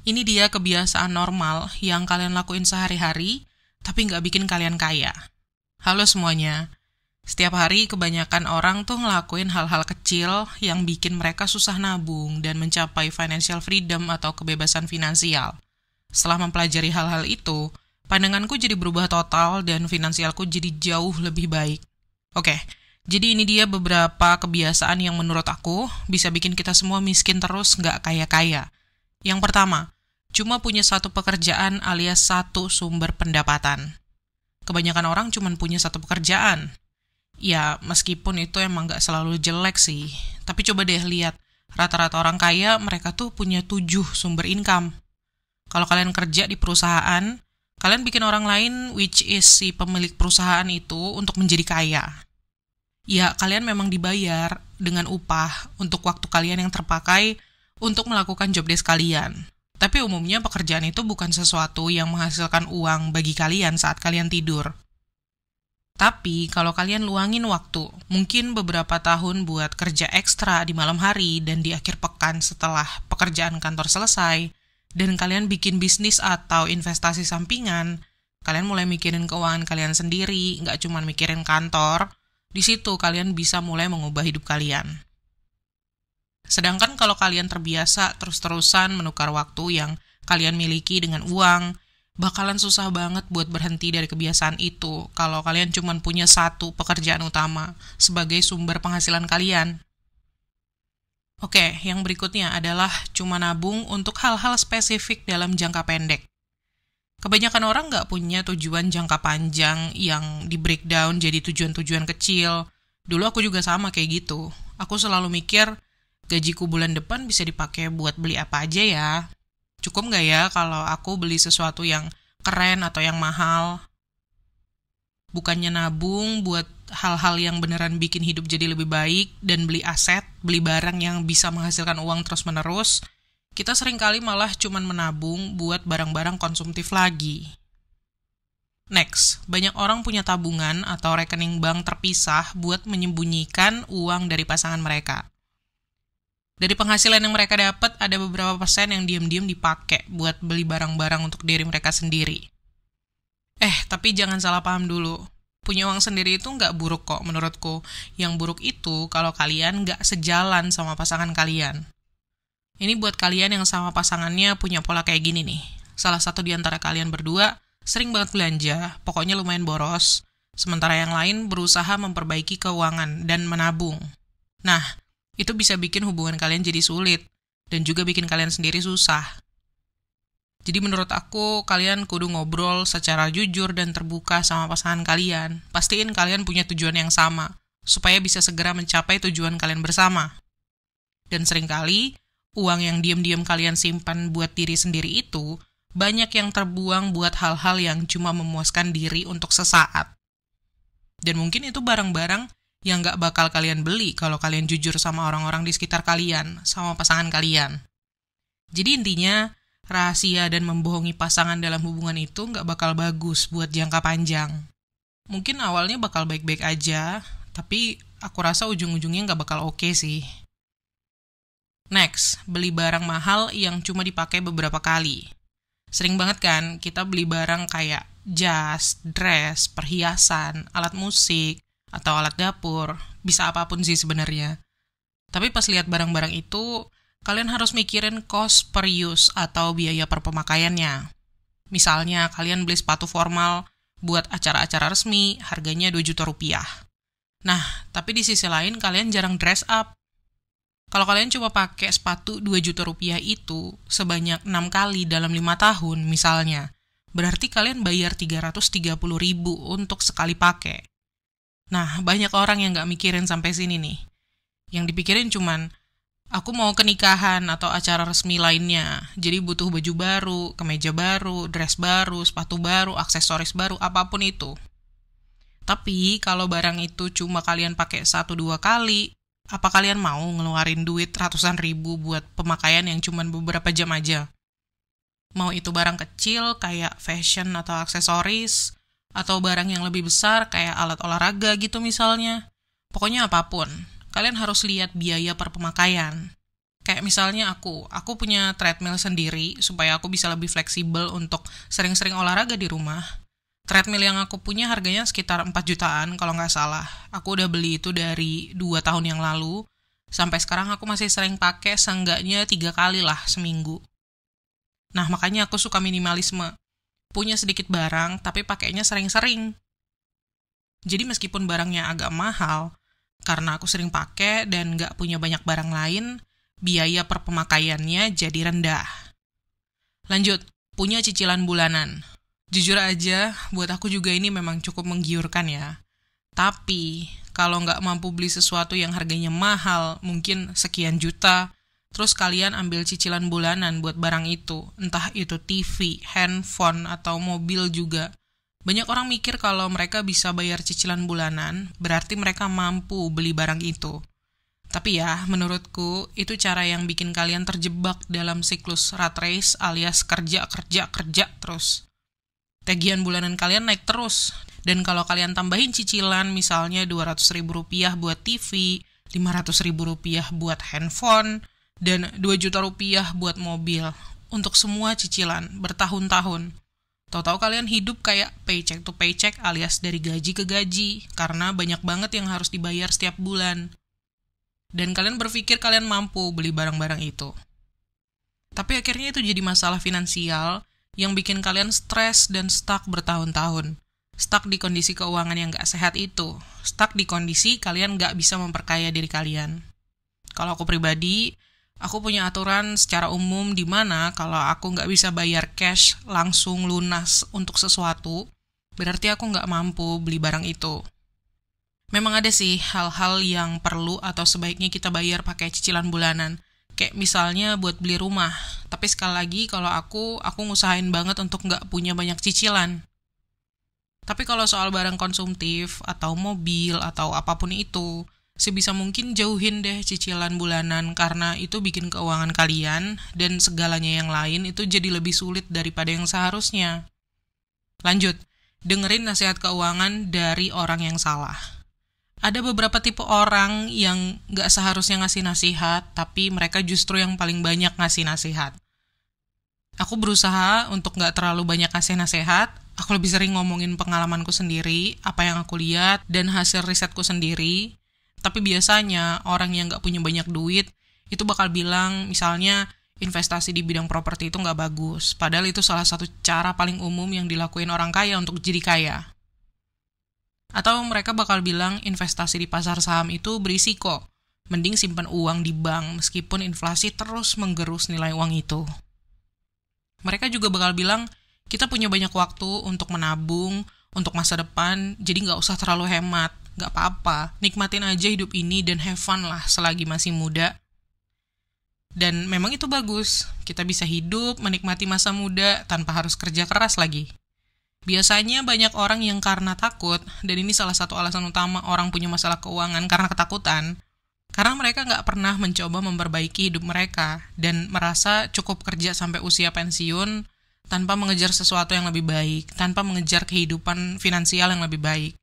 Ini dia kebiasaan normal yang kalian lakuin sehari-hari, tapi nggak bikin kalian kaya. Halo semuanya. Setiap hari kebanyakan orang tuh ngelakuin hal-hal kecil yang bikin mereka susah nabung dan mencapai financial freedom atau kebebasan finansial. Setelah mempelajari hal-hal itu, pandanganku jadi berubah total dan finansialku jadi jauh lebih baik. Oke, jadi ini dia beberapa kebiasaan yang menurut aku bisa bikin kita semua miskin terus nggak kaya-kaya. Yang pertama, cuma punya satu pekerjaan alias satu sumber pendapatan. Kebanyakan orang cuma punya satu pekerjaan. Ya, meskipun itu emang nggak selalu jelek sih. Tapi coba deh lihat, rata-rata orang kaya mereka tuh punya 7 sumber income. Kalau kalian kerja di perusahaan, kalian bikin orang lain, which is si pemilik perusahaan itu, untuk menjadi kaya. Ya, kalian memang dibayar dengan upah untuk waktu kalian yang terpakai untuk melakukan job desk kalian. Tapi umumnya pekerjaan itu bukan sesuatu yang menghasilkan uang bagi kalian saat kalian tidur. Tapi kalau kalian luangin waktu, mungkin beberapa tahun buat kerja ekstra di malam hari dan di akhir pekan setelah pekerjaan kantor selesai, dan kalian bikin bisnis atau investasi sampingan, kalian mulai mikirin keuangan kalian sendiri, nggak cuma mikirin kantor, di situ kalian bisa mulai mengubah hidup kalian. Sedangkan kalau kalian terbiasa terus-terusan menukar waktu yang kalian miliki dengan uang, bakalan susah banget buat berhenti dari kebiasaan itu kalau kalian cuma punya satu pekerjaan utama sebagai sumber penghasilan kalian. Oke, yang berikutnya adalah cuma nabung untuk hal-hal spesifik dalam jangka pendek. Kebanyakan orang nggak punya tujuan jangka panjang yang di-breakdown jadi tujuan-tujuan kecil. Dulu aku juga sama kayak gitu. Aku selalu mikir, gajiku bulan depan bisa dipakai buat beli apa aja ya? Cukup nggak ya kalau aku beli sesuatu yang keren atau yang mahal? Bukannya nabung buat hal-hal yang beneran bikin hidup jadi lebih baik dan beli aset, beli barang yang bisa menghasilkan uang terus-menerus, kita seringkali malah cuman menabung buat barang-barang konsumtif lagi. Next, banyak orang punya tabungan atau rekening bank terpisah buat menyembunyikan uang dari pasangan mereka. Dari penghasilan yang mereka dapat, ada beberapa persen yang diam-diam dipakai buat beli barang-barang untuk diri mereka sendiri. Tapi jangan salah paham dulu. Punya uang sendiri itu nggak buruk kok menurutku. Yang buruk itu kalau kalian nggak sejalan sama pasangan kalian. Ini buat kalian yang sama pasangannya punya pola kayak gini nih. Salah satu di antara kalian berdua sering banget belanja, pokoknya lumayan boros. Sementara yang lain berusaha memperbaiki keuangan dan menabung. Nah, itu bisa bikin hubungan kalian jadi sulit, dan juga bikin kalian sendiri susah. Jadi menurut aku, kalian kudu ngobrol secara jujur dan terbuka sama pasangan kalian. Pastiin kalian punya tujuan yang sama, supaya bisa segera mencapai tujuan kalian bersama. Dan seringkali, uang yang diam-diam kalian simpan buat diri sendiri itu, banyak yang terbuang buat hal-hal yang cuma memuaskan diri untuk sesaat. Dan mungkin itu barang-barang yang nggak bakal kalian beli kalau kalian jujur sama orang-orang di sekitar kalian, sama pasangan kalian. Jadi intinya, rahasia dan membohongi pasangan dalam hubungan itu nggak bakal bagus buat jangka panjang. Mungkin awalnya bakal baik-baik aja, tapi aku rasa ujung-ujungnya nggak bakal oke sih. Next, beli barang mahal yang cuma dipakai beberapa kali. Sering banget kan kita beli barang kayak jas, dress, perhiasan, alat musik, atau alat dapur, bisa apapun sih sebenarnya. Tapi pas lihat barang-barang itu, kalian harus mikirin cost per use atau biaya per pemakaiannya. Misalnya, kalian beli sepatu formal buat acara-acara resmi, harganya 2 juta rupiah. Nah, tapi di sisi lain kalian jarang dress up. Kalau kalian cuma pakai sepatu 2 juta rupiah itu sebanyak 6 kali dalam 5 tahun misalnya, berarti kalian bayar 330.000 untuk sekali pakai. Nah, banyak orang yang nggak mikirin sampai sini nih. Yang dipikirin cuman, aku mau ke nikahan atau acara resmi lainnya, jadi butuh baju baru, kemeja baru, dress baru, sepatu baru, aksesoris baru, apapun itu. Tapi, kalau barang itu cuma kalian pakai 1-2 kali, apa kalian mau ngeluarin duit ratusan ribu buat pemakaian yang cuma beberapa jam aja? Mau itu barang kecil kayak fashion atau aksesoris, atau barang yang lebih besar kayak alat olahraga gitu misalnya. Pokoknya apapun, kalian harus lihat biaya per pemakaian. Kayak misalnya aku punya treadmill sendiri supaya aku bisa lebih fleksibel untuk sering-sering olahraga di rumah. Treadmill yang aku punya harganya sekitar 4 jutaan kalau nggak salah. Aku udah beli itu dari 2 tahun yang lalu. Sampai sekarang aku masih sering pakai seenggaknya 3 kali lah seminggu. Nah, makanya aku suka minimalisme. Punya sedikit barang, tapi pakainya sering-sering. Jadi meskipun barangnya agak mahal, karena aku sering pakai dan nggak punya banyak barang lain, biaya per pemakaiannya jadi rendah. Lanjut, punya cicilan bulanan. Jujur aja, buat aku juga ini memang cukup menggiurkan ya. Tapi, kalau nggak mampu beli sesuatu yang harganya mahal, mungkin sekian juta, terus kalian ambil cicilan bulanan buat barang itu, entah itu TV, handphone, atau mobil juga. Banyak orang mikir kalau mereka bisa bayar cicilan bulanan, berarti mereka mampu beli barang itu. Tapi ya, menurutku, itu cara yang bikin kalian terjebak dalam siklus rat race alias kerja terus. Tagihan bulanan kalian naik terus. Dan kalau kalian tambahin cicilan, misalnya Rp200.000 buat TV, Rp500.000 buat handphone, dan Rp2 juta buat mobil. Untuk semua cicilan, bertahun-tahun. Tahu-tahu kalian hidup kayak paycheck to paycheck alias dari gaji ke gaji, karena banyak banget yang harus dibayar setiap bulan. Dan kalian berpikir kalian mampu beli barang-barang itu. Tapi akhirnya itu jadi masalah finansial yang bikin kalian stres dan stuck bertahun-tahun. Stuck di kondisi keuangan yang gak sehat itu. Stuck di kondisi kalian gak bisa memperkaya diri kalian. Kalau aku pribadi, aku punya aturan secara umum di mana kalau aku gak bisa bayar cash langsung lunas untuk sesuatu, berarti aku gak mampu beli barang itu. Memang ada sih hal-hal yang perlu atau sebaiknya kita bayar pakai cicilan bulanan. Kayak misalnya buat beli rumah. Tapi sekali lagi kalau aku ngusahain banget untuk gak punya banyak cicilan. Tapi kalau soal barang konsumtif, atau mobil, atau apapun itu, sebisa mungkin jauhin deh cicilan bulanan karena itu bikin keuangan kalian dan segalanya yang lain itu jadi lebih sulit daripada yang seharusnya. Lanjut, dengerin nasihat keuangan dari orang yang salah. Ada beberapa tipe orang yang gak seharusnya ngasih nasihat, tapi mereka justru yang paling banyak ngasih nasihat. Aku berusaha untuk gak terlalu banyak ngasih nasihat, aku lebih sering ngomongin pengalamanku sendiri, apa yang aku lihat, dan hasil risetku sendiri. Tapi biasanya orang yang gak punya banyak duit, itu bakal bilang misalnya investasi di bidang properti itu gak bagus. Padahal itu salah satu cara paling umum yang dilakuin orang kaya untuk jadi kaya. Atau mereka bakal bilang investasi di pasar saham itu berisiko. Mending simpan uang di bank meskipun inflasi terus menggerus nilai uang itu. Mereka juga bakal bilang, kita punya banyak waktu untuk menabung, untuk masa depan, jadi nggak usah terlalu hemat, nggak apa-apa, nikmatin aja hidup ini dan have fun lah selagi masih muda. Dan memang itu bagus, kita bisa hidup, menikmati masa muda tanpa harus kerja keras lagi. Biasanya banyak orang yang karena takut, dan ini salah satu alasan utama orang punya masalah keuangan karena ketakutan, karena mereka nggak pernah mencoba memperbaiki hidup mereka dan merasa cukup kerja sampai usia pensiun tanpa mengejar sesuatu yang lebih baik, tanpa mengejar kehidupan finansial yang lebih baik.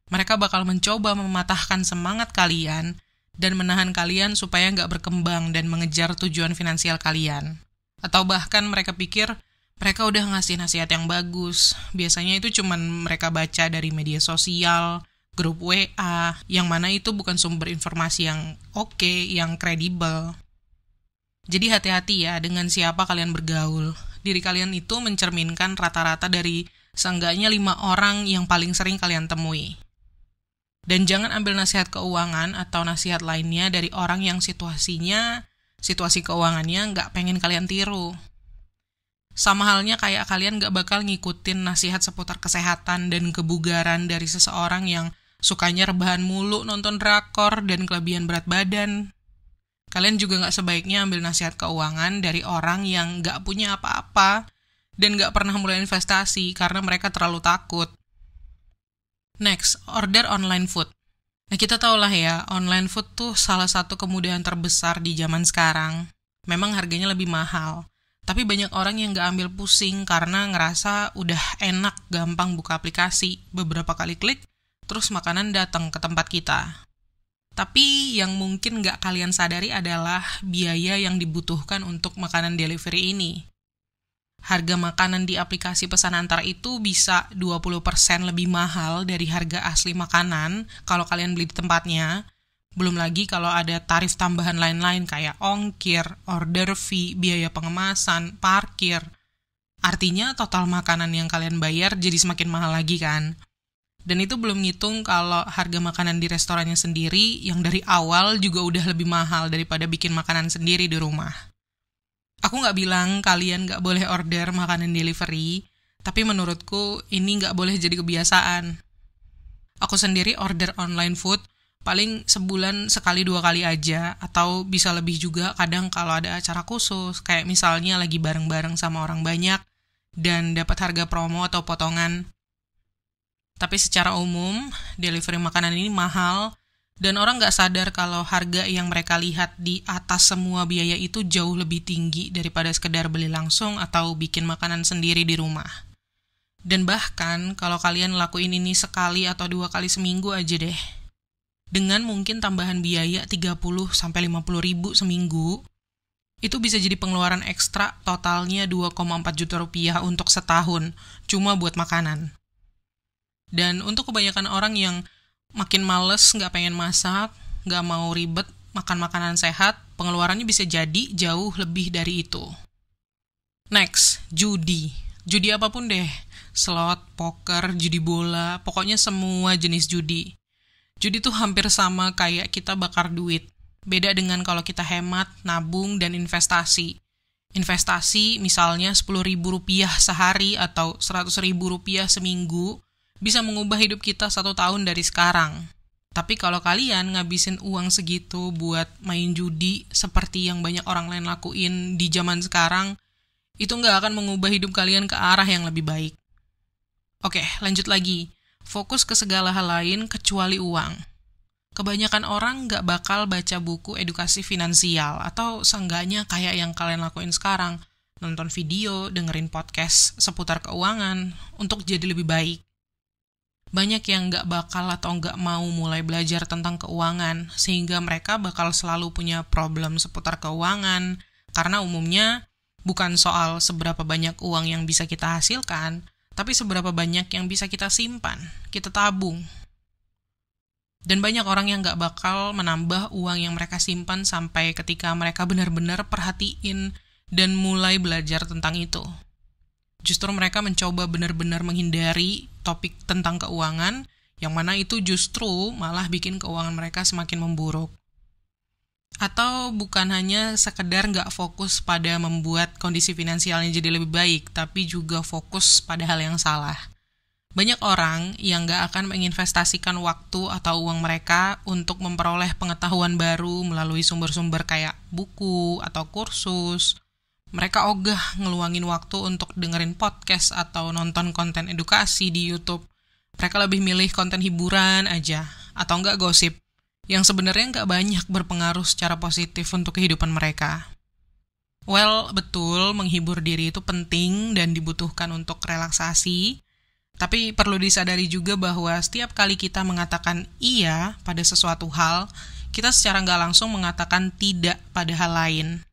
Mereka bakal mencoba mematahkan semangat kalian dan menahan kalian supaya nggak berkembang dan mengejar tujuan finansial kalian. Atau bahkan mereka pikir mereka udah ngasih nasihat yang bagus. Biasanya itu cuman mereka baca dari media sosial, grup WA, yang mana itu bukan sumber informasi yang oke, yang kredibel. Jadi hati-hati ya dengan siapa kalian bergaul. Diri kalian itu mencerminkan rata-rata dari seenggaknya 5 orang yang paling sering kalian temui. Dan jangan ambil nasihat keuangan atau nasihat lainnya dari orang yang situasi keuangannya nggak pengen kalian tiru. Sama halnya kayak kalian nggak bakal ngikutin nasihat seputar kesehatan dan kebugaran dari seseorang yang sukanya rebahan mulu, nonton drakor, dan kelebihan berat badan. Kalian juga nggak sebaiknya ambil nasihat keuangan dari orang yang nggak punya apa-apa dan nggak pernah mulai investasi karena mereka terlalu takut. Next, order online food. Nah, kita tahu lah ya, online food tuh salah satu kemudahan terbesar di zaman sekarang. Memang harganya lebih mahal, tapi banyak orang yang nggak ambil pusing karena ngerasa udah enak, gampang buka aplikasi, beberapa kali klik, terus makanan datang ke tempat kita. Tapi yang mungkin nggak kalian sadari adalah biaya yang dibutuhkan untuk makanan delivery ini. Harga makanan di aplikasi pesan antar itu bisa 20% lebih mahal dari harga asli makanan kalau kalian beli di tempatnya. Belum lagi kalau ada tarif tambahan lain-lain kayak ongkir, order fee, biaya pengemasan, parkir. Artinya total makanan yang kalian bayar jadi semakin mahal lagi kan. Dan itu belum ngitung kalau harga makanan di restorannya sendiri yang dari awal juga udah lebih mahal daripada bikin makanan sendiri di rumah. Aku nggak bilang kalian nggak boleh order makanan delivery, tapi menurutku ini nggak boleh jadi kebiasaan. Aku sendiri order online food paling sebulan sekali 2 kali aja, atau bisa lebih juga kadang kalau ada acara khusus, kayak misalnya lagi bareng-bareng sama orang banyak, dan dapat harga promo atau potongan. Tapi secara umum, delivery makanan ini mahal, dan orang nggak sadar kalau harga yang mereka lihat di atas semua biaya itu jauh lebih tinggi daripada sekedar beli langsung atau bikin makanan sendiri di rumah. Dan bahkan kalau kalian lakuin ini sekali atau 2 kali seminggu aja deh, dengan mungkin tambahan biaya 30-50 ribu seminggu, itu bisa jadi pengeluaran ekstra totalnya 2,4 juta rupiah untuk setahun, cuma buat makanan. Dan untuk kebanyakan orang yang makin males, nggak pengen masak, nggak mau ribet, makan makanan sehat, pengeluarannya bisa jadi jauh lebih dari itu. Next, judi. Judi apapun deh, slot, poker, judi bola, pokoknya semua jenis judi. Judi tuh hampir sama kayak kita bakar duit. Beda dengan kalau kita hemat, nabung, dan investasi. Investasi misalnya Rp10.000 sehari atau Rp100.000 seminggu, bisa mengubah hidup kita 1 tahun dari sekarang. Tapi kalau kalian ngabisin uang segitu buat main judi seperti yang banyak orang lain lakuin di zaman sekarang, itu nggak akan mengubah hidup kalian ke arah yang lebih baik. Oke, lanjut lagi. Fokus ke segala hal lain kecuali uang. Kebanyakan orang nggak bakal baca buku edukasi finansial atau seenggaknya kayak yang kalian lakuin sekarang, nonton video, dengerin podcast seputar keuangan untuk jadi lebih baik. Banyak yang nggak bakal atau nggak mau mulai belajar tentang keuangan, sehingga mereka bakal selalu punya problem seputar keuangan, karena umumnya bukan soal seberapa banyak uang yang bisa kita hasilkan, tapi seberapa banyak yang bisa kita simpan, kita tabung. Dan banyak orang yang nggak bakal menambah uang yang mereka simpan sampai ketika mereka benar-benar perhatiin dan mulai belajar tentang itu. Justru mereka mencoba benar-benar menghindari topik tentang keuangan, yang mana itu justru malah bikin keuangan mereka semakin memburuk. Atau bukan hanya sekedar nggak fokus pada membuat kondisi finansialnya jadi lebih baik, tapi juga fokus pada hal yang salah. Banyak orang yang nggak akan menginvestasikan waktu atau uang mereka untuk memperoleh pengetahuan baru melalui sumber-sumber kayak buku atau kursus. Mereka ogah ngeluangin waktu untuk dengerin podcast atau nonton konten edukasi di YouTube. Mereka lebih milih konten hiburan aja, atau nggak gosip, yang sebenarnya nggak banyak berpengaruh secara positif untuk kehidupan mereka. Well, betul, menghibur diri itu penting dan dibutuhkan untuk relaksasi, tapi perlu disadari juga bahwa setiap kali kita mengatakan iya pada sesuatu hal, kita secara nggak langsung mengatakan tidak pada hal lain.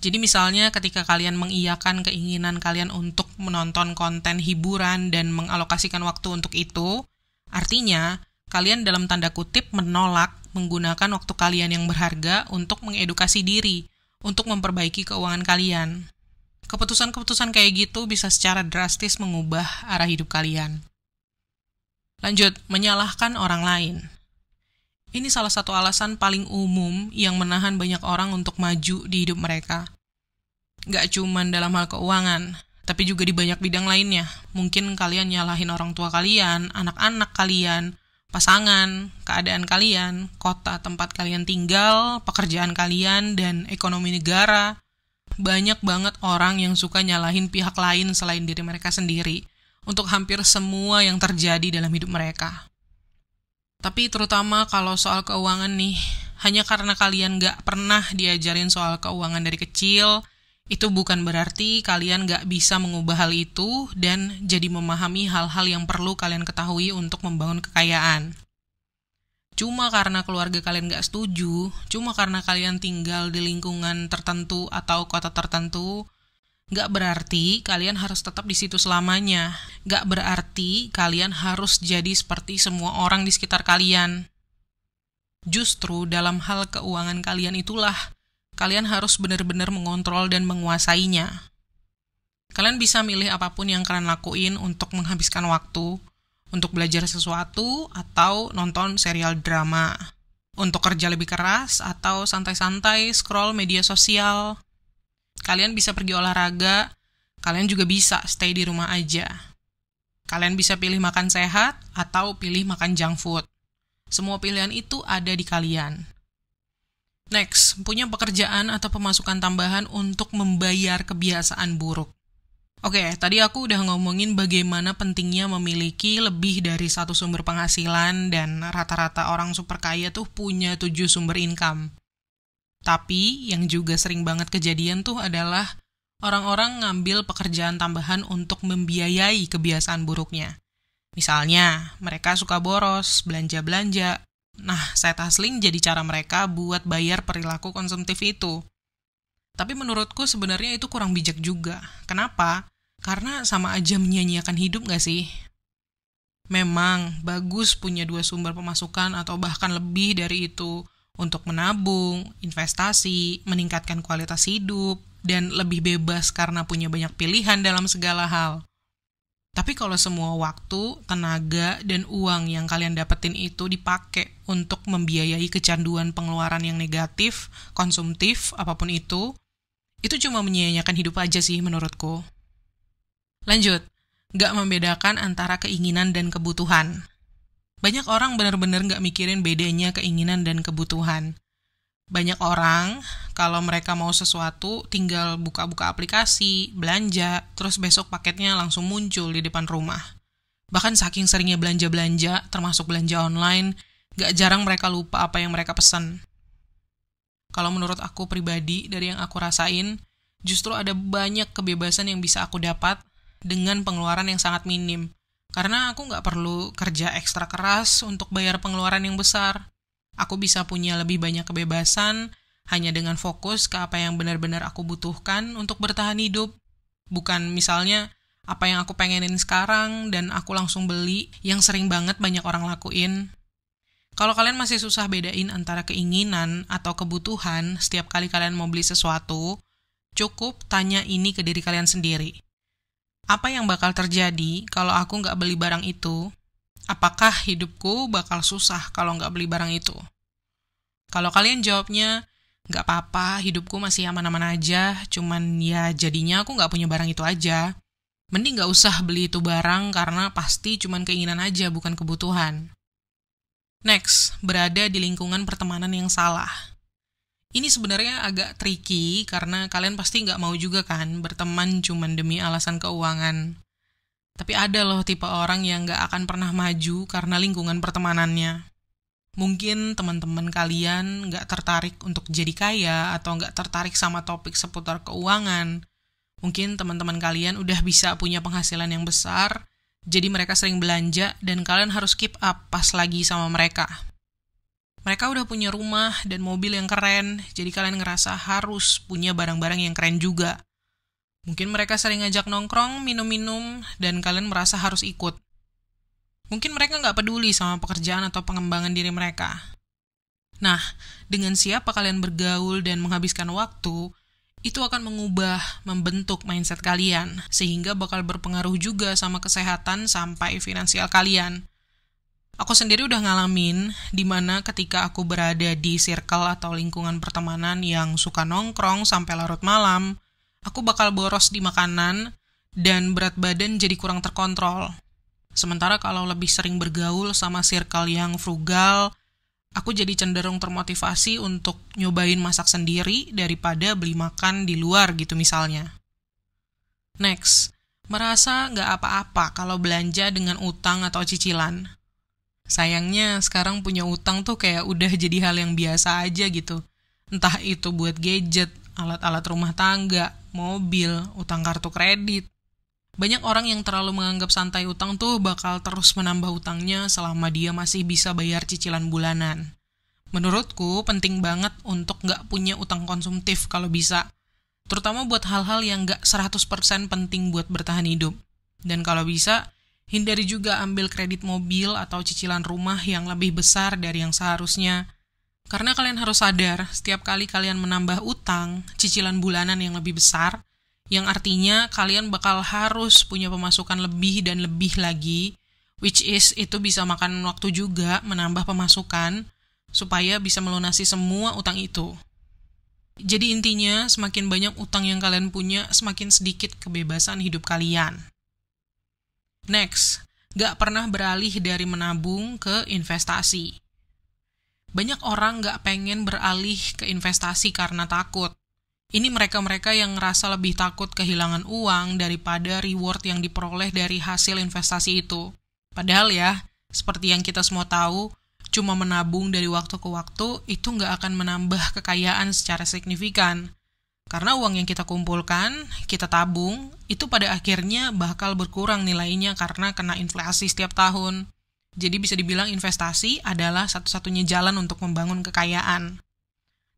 Jadi misalnya ketika kalian mengiyakan keinginan kalian untuk menonton konten hiburan dan mengalokasikan waktu untuk itu, artinya kalian dalam tanda kutip menolak menggunakan waktu kalian yang berharga untuk mengedukasi diri, untuk memperbaiki keuangan kalian. Keputusan-keputusan kayak gitu bisa secara drastis mengubah arah hidup kalian. Lanjut, menyalahkan orang lain. Ini salah satu alasan paling umum yang menahan banyak orang untuk maju di hidup mereka. Nggak cuma dalam hal keuangan, tapi juga di banyak bidang lainnya. Mungkin kalian nyalahin orang tua kalian, anak-anak kalian, pasangan, keadaan kalian, kota tempat kalian tinggal, pekerjaan kalian, dan ekonomi negara. Banyak banget orang yang suka nyalahin pihak lain selain diri mereka sendiri untuk hampir semua yang terjadi dalam hidup mereka. Tapi terutama kalau soal keuangan nih, hanya karena kalian nggak pernah diajarin soal keuangan dari kecil, itu bukan berarti kalian nggak bisa mengubah hal itu dan jadi memahami hal-hal yang perlu kalian ketahui untuk membangun kekayaan. cuma karena keluarga kalian gak setuju, cuma karena kalian tinggal di lingkungan tertentu atau kota tertentu, gak berarti kalian harus tetap di situ selamanya. Gak berarti kalian harus jadi seperti semua orang di sekitar kalian. Justru dalam hal keuangan kalian itulah, kalian harus benar-benar mengontrol dan menguasainya. Kalian bisa milih apapun yang kalian lakuin untuk menghabiskan waktu, untuk belajar sesuatu, atau nonton serial drama. Untuk kerja lebih keras, atau santai-santai scroll media sosial. Kalian bisa pergi olahraga, kalian juga bisa stay di rumah aja. Kalian bisa pilih makan sehat, atau pilih makan junk food. Semua pilihan itu ada di kalian. Next, punya pekerjaan atau pemasukan tambahan untuk membayar kebiasaan buruk. Oke, tadi aku udah ngomongin bagaimana pentingnya memiliki lebih dari satu sumber penghasilan dan rata-rata orang super kaya tuh punya 7 sumber income. Tapi yang juga sering banget kejadian tuh adalah orang-orang ngambil pekerjaan tambahan untuk membiayai kebiasaan buruknya. Misalnya, mereka suka boros, belanja-belanja. Nah, side hustling jadi cara mereka buat bayar perilaku konsumtif itu. Tapi menurutku sebenarnya itu kurang bijak juga. Kenapa? Karena sama aja menyia-nyiakan hidup gak sih? Memang bagus punya 2 sumber pemasukan atau bahkan lebih dari itu untuk menabung, investasi, meningkatkan kualitas hidup, dan lebih bebas karena punya banyak pilihan dalam segala hal. Tapi kalau semua waktu, tenaga, dan uang yang kalian dapetin itu dipakai untuk membiayai kecanduan pengeluaran yang negatif, konsumtif, apapun itu cuma menyia-nyiakan hidup aja sih menurutku. Lanjut, gak membedakan antara keinginan dan kebutuhan. Banyak orang benar-benar gak mikirin bedanya keinginan dan kebutuhan. Banyak orang, kalau mereka mau sesuatu, tinggal buka-buka aplikasi, belanja, terus besok paketnya langsung muncul di depan rumah. Bahkan saking seringnya belanja-belanja, termasuk belanja online, gak jarang mereka lupa apa yang mereka pesan. Kalau menurut aku pribadi, dari yang aku rasain, justru ada banyak kebebasan yang bisa aku dapat dengan pengeluaran yang sangat minim. Karena aku gak perlu kerja ekstra keras untuk bayar pengeluaran yang besar. Aku bisa punya lebih banyak kebebasan hanya dengan fokus ke apa yang benar-benar aku butuhkan untuk bertahan hidup. Bukan misalnya apa yang aku pengenin sekarang dan aku langsung beli yang sering banget banyak orang lakuin. Kalau kalian masih susah bedain antara keinginan atau kebutuhan setiap kali kalian mau beli sesuatu, cukup tanya ini ke diri kalian sendiri. Apa yang bakal terjadi kalau aku nggak beli barang itu? Apakah hidupku bakal susah kalau nggak beli barang itu? Kalau kalian jawabnya, nggak apa-apa, hidupku masih aman-aman aja, cuman ya jadinya aku nggak punya barang itu aja. Mending nggak usah beli itu barang karena pasti cuman keinginan aja, bukan kebutuhan. Next, berada di lingkungan pertemanan yang salah. Ini sebenarnya agak tricky karena kalian pasti nggak mau juga kan berteman cuman demi alasan keuangan. Tapi ada loh tipe orang yang nggak akan pernah maju karena lingkungan pertemanannya. Mungkin teman-teman kalian nggak tertarik untuk jadi kaya atau nggak tertarik sama topik seputar keuangan. Mungkin teman-teman kalian udah bisa punya penghasilan yang besar, jadi mereka sering belanja dan kalian harus keep up pas lagi sama mereka. Mereka udah punya rumah dan mobil yang keren, jadi kalian ngerasa harus punya barang-barang yang keren juga. Mungkin mereka sering ngajak nongkrong, minum-minum, dan kalian merasa harus ikut. Mungkin mereka nggak peduli sama pekerjaan atau pengembangan diri mereka. Nah, dengan siapa kalian bergaul dan menghabiskan waktu, itu akan mengubah, membentuk mindset kalian, sehingga bakal berpengaruh juga sama kesehatan sampai finansial kalian. Aku sendiri udah ngalamin dimana ketika aku berada di circle atau lingkungan pertemanan yang suka nongkrong sampai larut malam, aku bakal boros di makanan dan berat badan jadi kurang terkontrol. Sementara kalau lebih sering bergaul sama circle yang frugal, aku jadi cenderung termotivasi untuk nyobain masak sendiri daripada beli makan di luar gitu misalnya. Next, merasa nggak apa-apa kalau belanja dengan utang atau cicilan. Sayangnya sekarang punya utang tuh kayak udah jadi hal yang biasa aja gitu. Entah itu buat gadget, alat-alat rumah tangga, mobil, utang kartu kredit. Banyak orang yang terlalu menganggap santai utang tuh bakal terus menambah utangnya selama dia masih bisa bayar cicilan bulanan. Menurutku penting banget untuk nggak punya utang konsumtif kalau bisa. Terutama buat hal-hal yang nggak 100% penting buat bertahan hidup. Dan kalau bisa, hindari juga ambil kredit mobil atau cicilan rumah yang lebih besar dari yang seharusnya. Karena kalian harus sadar, setiap kali kalian menambah utang, cicilan bulanan yang lebih besar, yang artinya kalian bakal harus punya pemasukan lebih dan lebih lagi, which is itu bisa makan waktu juga menambah pemasukan, supaya bisa melunasi semua utang itu. Jadi intinya, semakin banyak utang yang kalian punya, semakin sedikit kebebasan hidup kalian. Next, gak pernah beralih dari menabung ke investasi. Banyak orang gak pengen beralih ke investasi karena takut. Ini mereka-mereka yang ngerasa lebih takut kehilangan uang daripada reward yang diperoleh dari hasil investasi itu. Padahal ya, seperti yang kita semua tahu, cuma menabung dari waktu ke waktu itu nggak akan menambah kekayaan secara signifikan. Karena uang yang kita kumpulkan, kita tabung, itu pada akhirnya bakal berkurang nilainya karena kena inflasi setiap tahun. Jadi bisa dibilang investasi adalah satu-satunya jalan untuk membangun kekayaan.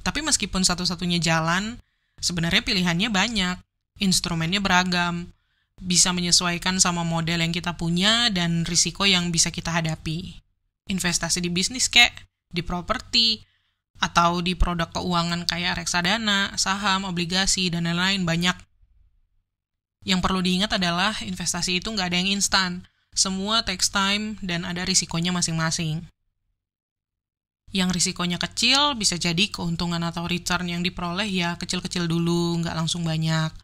Tapi meskipun satu-satunya jalan, sebenarnya pilihannya banyak, instrumennya beragam, bisa menyesuaikan sama model yang kita punya dan risiko yang bisa kita hadapi. Investasi di bisnis kek, di properti, atau di produk keuangan kayak reksadana, saham, obligasi, dan lain-lain banyak. Yang perlu diingat adalah investasi itu nggak ada yang instan, semua takes time dan ada risikonya masing-masing. Yang risikonya kecil bisa jadi keuntungan atau return yang diperoleh ya kecil-kecil dulu, nggak langsung banyak.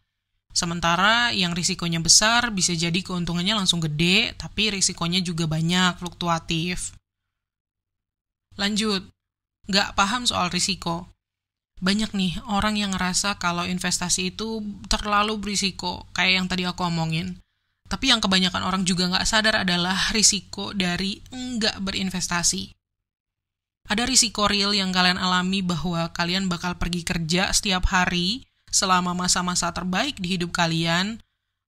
Sementara yang risikonya besar bisa jadi keuntungannya langsung gede, tapi risikonya juga banyak, fluktuatif. Lanjut, nggak paham soal risiko. Banyak nih orang yang ngerasa kalau investasi itu terlalu berisiko, kayak yang tadi aku omongin. Tapi yang kebanyakan orang juga nggak sadar adalah risiko dari nggak berinvestasi. Ada risiko real yang kalian alami bahwa kalian bakal pergi kerja setiap hari selama masa-masa terbaik di hidup kalian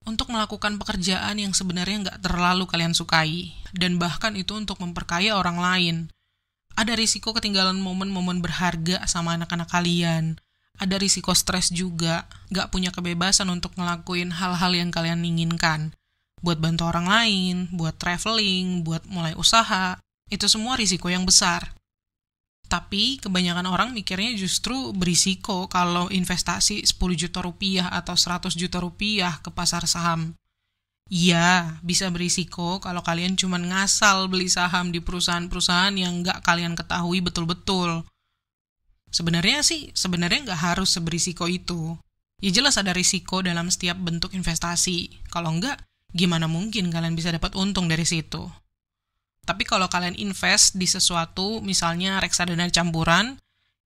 untuk melakukan pekerjaan yang sebenarnya nggak terlalu kalian sukai, dan bahkan itu untuk memperkaya orang lain. Ada risiko ketinggalan momen-momen berharga sama anak-anak kalian. Ada risiko stres juga, nggak punya kebebasan untuk ngelakuin hal-hal yang kalian inginkan. Buat bantu orang lain, buat traveling, buat mulai usaha, itu semua risiko yang besar. Tapi kebanyakan orang mikirnya justru berisiko kalau investasi 10 juta rupiah atau 100 juta rupiah ke pasar saham. Iya, bisa berisiko kalau kalian cuma ngasal beli saham di perusahaan-perusahaan yang nggak kalian ketahui betul-betul. Sebenarnya nggak harus seberisiko itu. Ya jelas ada risiko dalam setiap bentuk investasi. Kalau nggak, gimana mungkin kalian bisa dapat untung dari situ? Tapi kalau kalian invest di sesuatu, misalnya reksadana campuran,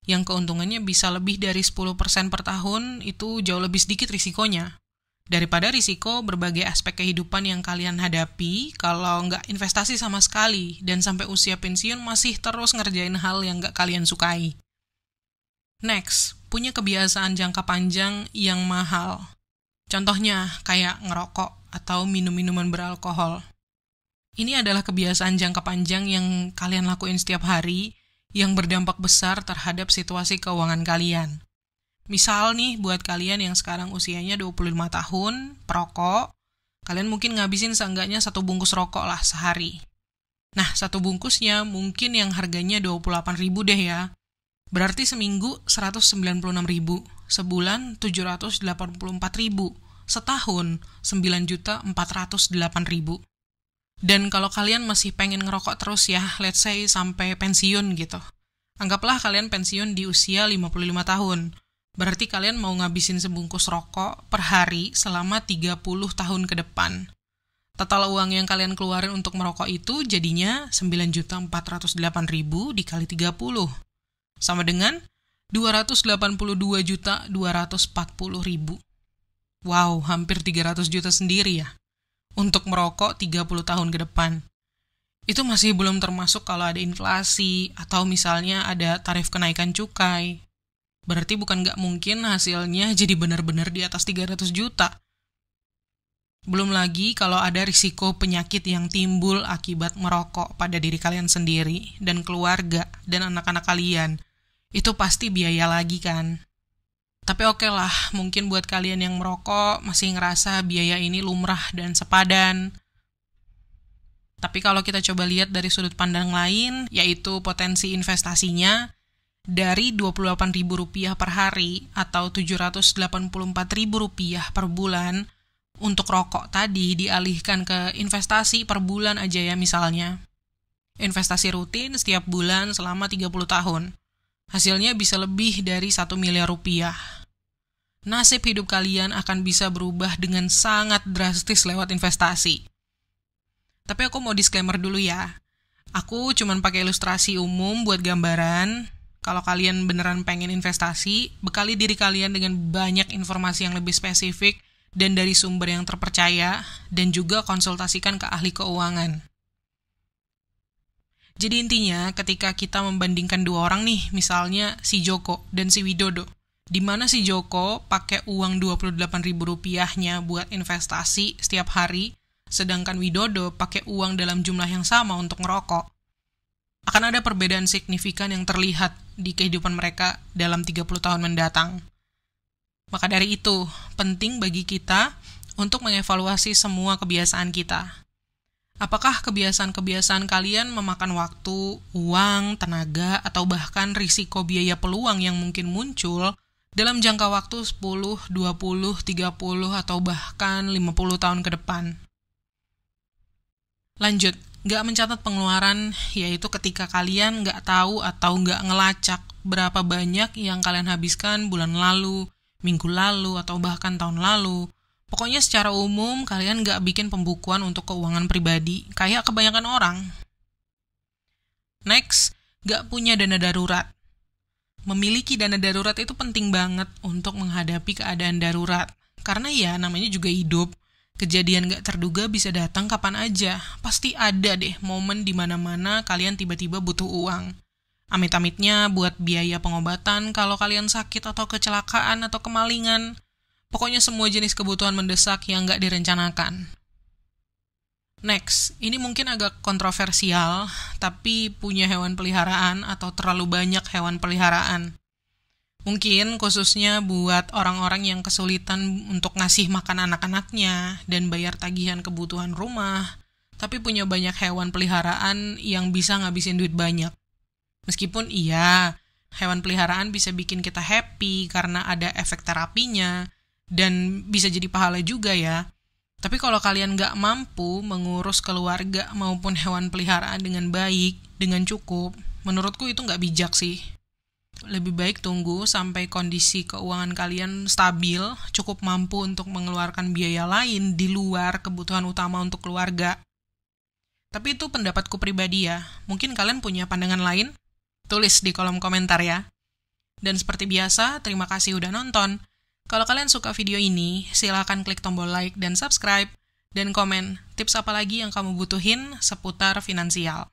yang keuntungannya bisa lebih dari 10% per tahun, itu jauh lebih sedikit risikonya. Daripada risiko berbagai aspek kehidupan yang kalian hadapi kalau nggak investasi sama sekali dan sampai usia pensiun masih terus ngerjain hal yang nggak kalian sukai. Next, punya kebiasaan jangka panjang yang mahal. Contohnya kayak ngerokok atau minum-minuman beralkohol. Ini adalah kebiasaan jangka panjang yang kalian lakuin setiap hari yang berdampak besar terhadap situasi keuangan kalian. Misal nih, buat kalian yang sekarang usianya 25 tahun, perokok, kalian mungkin ngabisin seenggaknya 1 bungkus rokok lah sehari. Nah, 1 bungkusnya mungkin yang harganya 28.000 deh ya. Berarti seminggu 196.000, sebulan 784.000, setahun 9.408.000. Dan kalau kalian masih pengen ngerokok terus ya, let's say sampai pensiun gitu. Anggaplah kalian pensiun di usia 55 tahun. Berarti kalian mau ngabisin sebungkus rokok per hari selama 30 tahun ke depan. Total uang yang kalian keluarin untuk merokok itu jadinya 9.408.000 dikali 30. Sama dengan 282.240.000. Wow, hampir 300 juta sendiri ya. Untuk merokok 30 tahun ke depan. Itu masih belum termasuk kalau ada inflasi atau misalnya ada tarif kenaikan cukai. Berarti bukan nggak mungkin hasilnya jadi benar-benar di atas 300 juta. Belum lagi kalau ada risiko penyakit yang timbul akibat merokok pada diri kalian sendiri dan keluarga dan anak-anak kalian. Itu pasti biaya lagi kan. Tapi oke lah, mungkin buat kalian yang merokok masih ngerasa biaya ini lumrah dan sepadan. Tapi kalau kita coba lihat dari sudut pandang lain, yaitu potensi investasinya, dari Rp28.000 per hari atau Rp784.000 per bulan, untuk rokok tadi dialihkan ke investasi per bulan aja ya misalnya. Investasi rutin setiap bulan selama 30 tahun. Hasilnya bisa lebih dari 1 miliar rupiah. Nasib hidup kalian akan bisa berubah dengan sangat drastis lewat investasi. Tapi aku mau disclaimer dulu ya. Aku cuman pakai ilustrasi umum buat gambaran. Kalau kalian beneran pengen investasi, bekali diri kalian dengan banyak informasi yang lebih spesifik dan dari sumber yang terpercaya, dan juga konsultasikan ke ahli keuangan. Jadi intinya, ketika kita membandingkan dua orang nih, misalnya si Joko dan si Widodo, di mana si Joko pakai uang Rp28.000-nya buat investasi setiap hari, sedangkan Widodo pakai uang dalam jumlah yang sama untuk ngerokok. Akan ada perbedaan signifikan yang terlihat di kehidupan mereka dalam 30 tahun mendatang. Maka dari itu, penting bagi kita untuk mengevaluasi semua kebiasaan kita. Apakah kebiasaan-kebiasaan kalian memakan waktu, uang, tenaga, atau bahkan risiko biaya peluang yang mungkin muncul dalam jangka waktu 10, 20, 30, atau bahkan 50 tahun ke depan? Lanjut, nggak mencatat pengeluaran, yaitu ketika kalian nggak tahu atau nggak ngelacak berapa banyak yang kalian habiskan bulan lalu, minggu lalu, atau bahkan tahun lalu. Pokoknya secara umum, kalian nggak bikin pembukuan untuk keuangan pribadi, kayak kebanyakan orang. Next, nggak punya dana darurat. Memiliki dana darurat itu penting banget untuk menghadapi keadaan darurat. Karena ya, namanya juga hidup. Kejadian nggak terduga bisa datang kapan aja. Pasti ada deh momen di mana-mana kalian tiba-tiba butuh uang. Amit-amitnya buat biaya pengobatan kalau kalian sakit atau kecelakaan atau kemalingan. Pokoknya semua jenis kebutuhan mendesak yang nggak direncanakan. Next, ini mungkin agak kontroversial, tapi punya hewan peliharaan atau terlalu banyak hewan peliharaan. Mungkin khususnya buat orang-orang yang kesulitan untuk ngasih makan anak-anaknya dan bayar tagihan kebutuhan rumah, tapi punya banyak hewan peliharaan yang bisa ngabisin duit banyak. Meskipun iya, hewan peliharaan bisa bikin kita happy karena ada efek terapinya, dan bisa jadi pahala juga ya. Tapi kalau kalian nggak mampu mengurus keluarga maupun hewan peliharaan dengan baik, dengan cukup, menurutku itu nggak bijak sih. Lebih baik tunggu sampai kondisi keuangan kalian stabil, cukup mampu untuk mengeluarkan biaya lain di luar kebutuhan utama untuk keluarga. Tapi itu pendapatku pribadi ya. Mungkin kalian punya pandangan lain? Tulis di kolom komentar ya. Dan seperti biasa, terima kasih udah nonton. Kalau kalian suka video ini, silakan klik tombol like dan subscribe, dan komen tips apa lagi yang kamu butuhin seputar finansial.